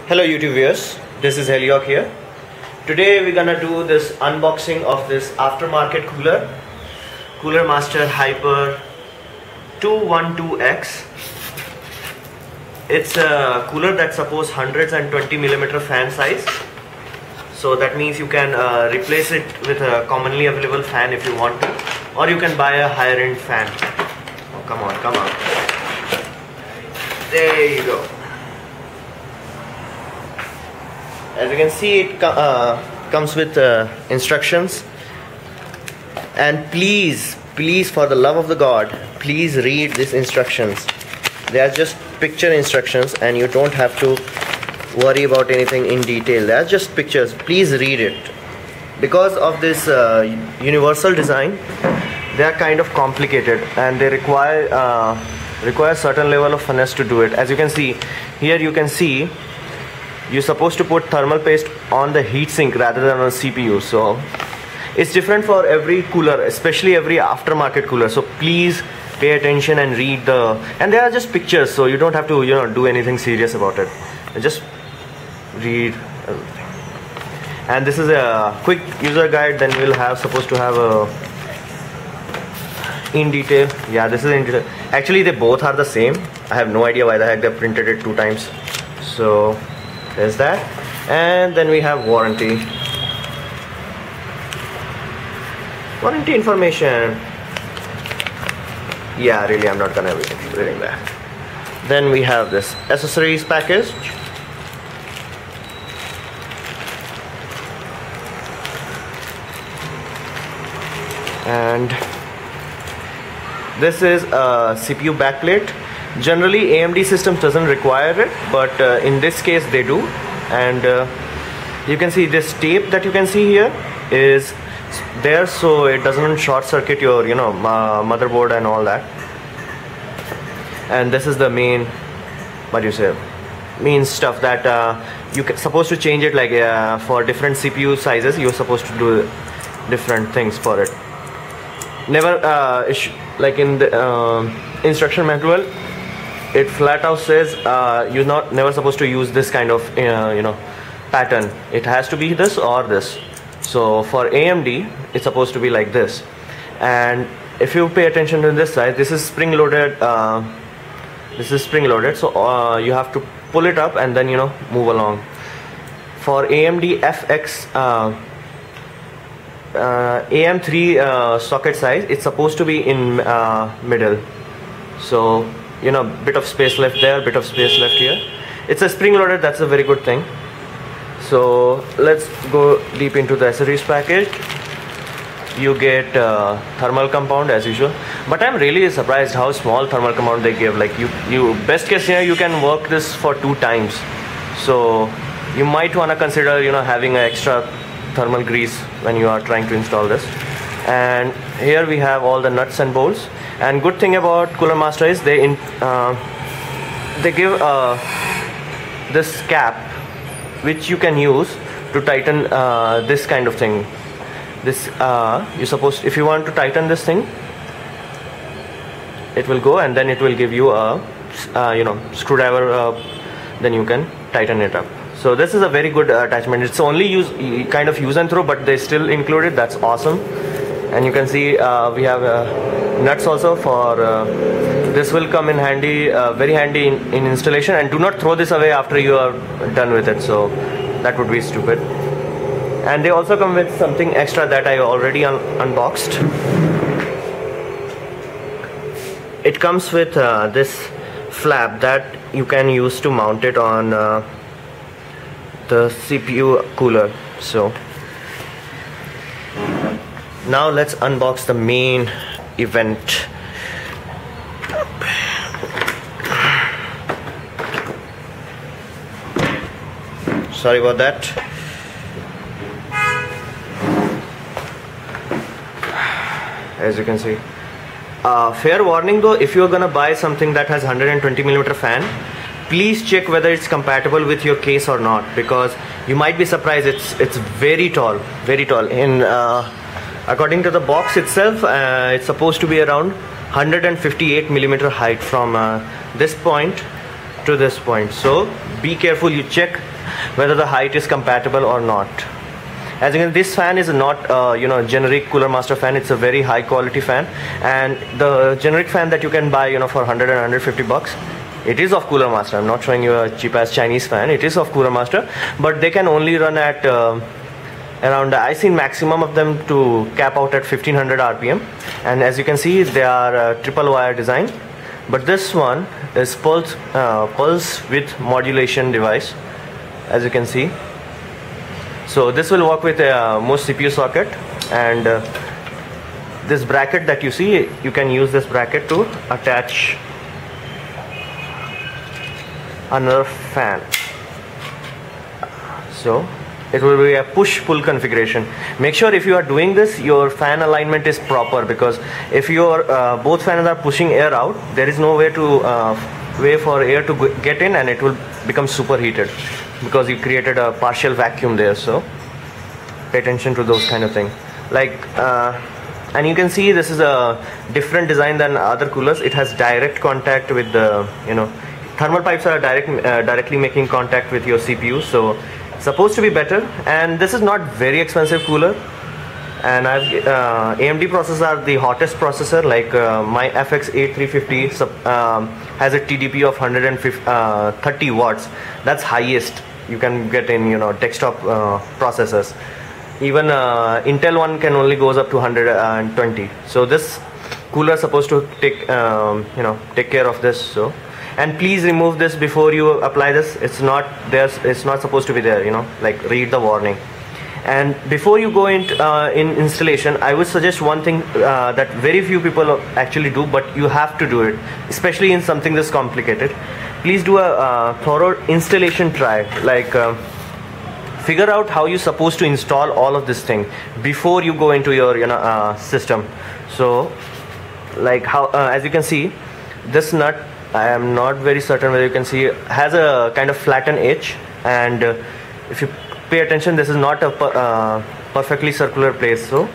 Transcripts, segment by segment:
Hello YouTube viewers, this is Heliok here. Today we're gonna do this unboxing of this aftermarket Cooler Master Hyper 212X. It's a cooler that supports 120mm fan size. So that means you can replace it with a commonly available fan if you want to, or you can buy a higher end fan. Oh, come on. There you go. As you can see, it comes with instructions, and please for the love of the God, please read these instructions. They are just picture instructions and you don't have to worry about anything in detail. They are just pictures. Please read it. Because of this universal design, they are kind of complicated and they require a certain level of finesse to do it. As you can see here, you can see you're supposed to put thermal paste on the heatsink rather than on the CPU. So it's different for every cooler, especially every aftermarket cooler. So please pay attention and read and they are just pictures, so you don't have to do anything serious about it. Just read everything. And this is a quick user guide. Then we'll supposed to have a in detail. Yeah, this is in detail. Actually they both are the same. I have no idea why the heck they printed it 2 times. So there's that. And then we have warranty information. Yeah, really, I'm not gonna be reading that. Then we have this accessories package. And this is a CPU backplate. Generally AMD systems doesn't require it, but in this case they do. And you can see this tape that you can see here is there, so it doesn't short circuit your motherboard and all that. And this is the main main stuff that you're supposed to change it, like for different CPU sizes you're supposed to do different things for it. Never like in the instruction manual, it flat out says you're never supposed to use this kind of pattern. It has to be this or this. So for AMD it's supposed to be like this. And if you pay attention to this side, this is spring loaded. So you have to pull it up and then move along. For AMD FX AM3 socket size, it's supposed to be in middle. So bit of space left there, bit of space left here. It's a spring loaded. That's a very good thing. So let's go deep into the accessories package. You get thermal compound as usual, but I'm really surprised how small thermal compound they give. Like you best case here, you can work this for 2 times. So you might want to consider having an extra thermal grease when you are trying to install this. And here we have all the nuts and bolts. And good thing about Cooler Master is they give this cap which you can use to tighten this kind of thing. This if you want to tighten this thing, it will go and then it will give you a screwdriver. Then you can tighten it up. So this is a very good attachment. It's only kind of use and throw, but they still include it. That's awesome. And you can see we have nuts also for this will come in handy, very handy in installation. And do not throw this away after you are done with it, so that would be stupid. And they also come with something extra that I already unboxed. It comes with this flap that you can use to mount it on the CPU cooler. So now let's unbox the main event. Sorry about that. As you can see, fair warning though, if you're gonna buy something that has 120mm fan, please check whether it's compatible with your case or not, because you might be surprised. It's very tall. In according to the box itself, it's supposed to be around 158mm height from this point to this point. So be careful, you check whether the height is compatible or not. As you can, this fan is not generic Cooler Master fan. It's a very high quality fan, and the generic fan that you can buy for 100 and 150 bucks, it is of Cooler Master. I'm not showing you a cheap ass Chinese fan. It is of Cooler Master, but they can only run at around, I seen maximum of them to cap out at 1500 RPM, and as you can see, they are triple wire design. But this one is pulse width modulation device, as you can see. So this will work with most CPU socket, and this bracket that you see, you can use this bracket to attach another fan. So it will be a push-pull configuration. Make sure if you are doing this, your fan alignment is proper, because if your both fans are pushing air out, there is no way for air to get in, and it will become superheated because you created a partial vacuum there. So pay attention to those kind of things. And you can see this is a different design than other coolers. It has direct contact with the thermal pipes are directly making contact with your CPU, so supposed to be better. And this is not very expensive cooler, and AMD processors are the hottest processor. Like my FX8350 has a TDP of 130 watts. That's highest you can get in desktop processors. Even Intel one can only goes up to 120. So this cooler is supposed to take care of this. So, and please remove this before you apply this. It's not there. It's not supposed to be there. Like read the warning. And before you go in installation, I would suggest one thing that very few people actually do, but you have to do it, especially in something this complicated. Please do a thorough installation try. Like figure out how you're supposed to install all of this thing before you go into your system. So like how as you can see, this nut, I am not very certain whether you can see, has a kind of flattened edge, and if you pay attention, this is not a perfectly circular place. So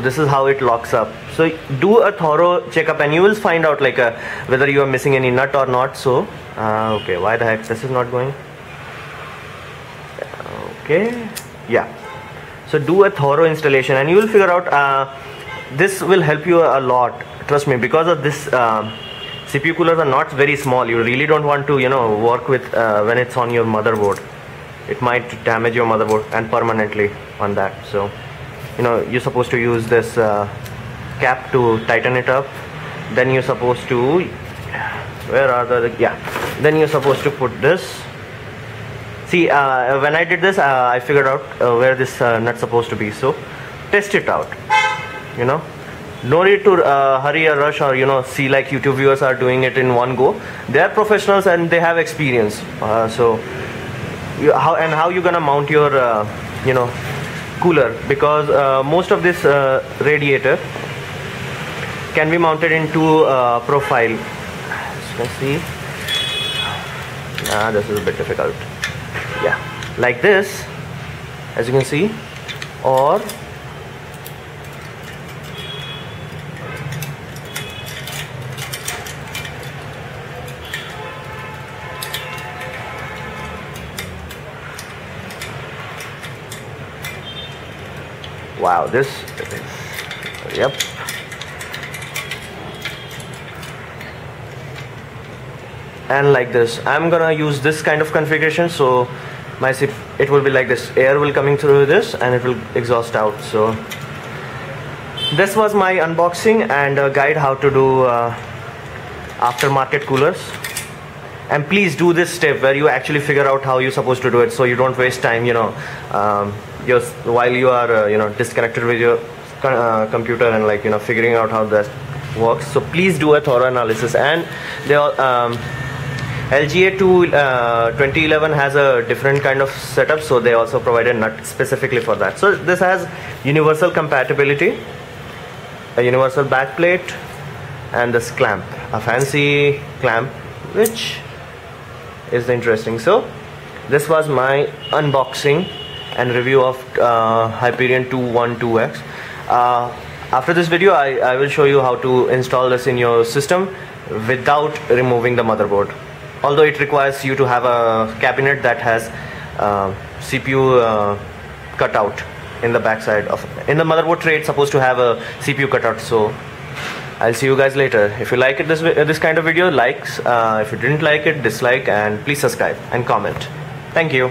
this is how it locks up. So do a thorough checkup, and you will find out like whether you are missing any nut or not. So okay, why the heck this is not going? Okay, yeah. So do a thorough installation, and you will figure out. This will help you a lot. Trust me, because of this. CPU coolers are not very small. You really don't want to work with when it's on your motherboard. It might damage your motherboard and permanently on that. So you're supposed to use this cap to tighten it up. Then you're supposed to then you're supposed to put this. See, when I did this, I figured out where this nut's supposed to be. So test it out. No need to hurry or rush, or see like YouTube viewers are doing it in one go. They are professionals and they have experience. So how you gonna mount your cooler, because most of this radiator can be mounted into profile. As you can see, this is a bit difficult. Yeah, like this, as you can see, or wow, this, yep. And like this, I'm gonna use this kind of configuration. So it will be like this. Air will coming through this, and it will exhaust out. So this was my unboxing and a guide how to do aftermarket coolers. And please do this step where you actually figure out how you're supposed to do it, so you don't waste time while you are disconnected with your computer and figuring out how that works. So please do a thorough analysis. And LGA 2011 has a different kind of setup, so they also provided nut specifically for that. So this has universal compatibility, a universal backplate, and this clamp, a fancy clamp, which is interesting. So this was my unboxing and review of Hyperion 212X. After this video, I will show you how to install this in your system without removing the motherboard. Although it requires you to have a cabinet that has CPU cutout in the backside of. In the motherboard tray, it's supposed to have a CPU cutout. So I'll see you guys later. If you like it, this kind of video, likes. If you didn't like it, dislike, and please subscribe and comment. Thank you.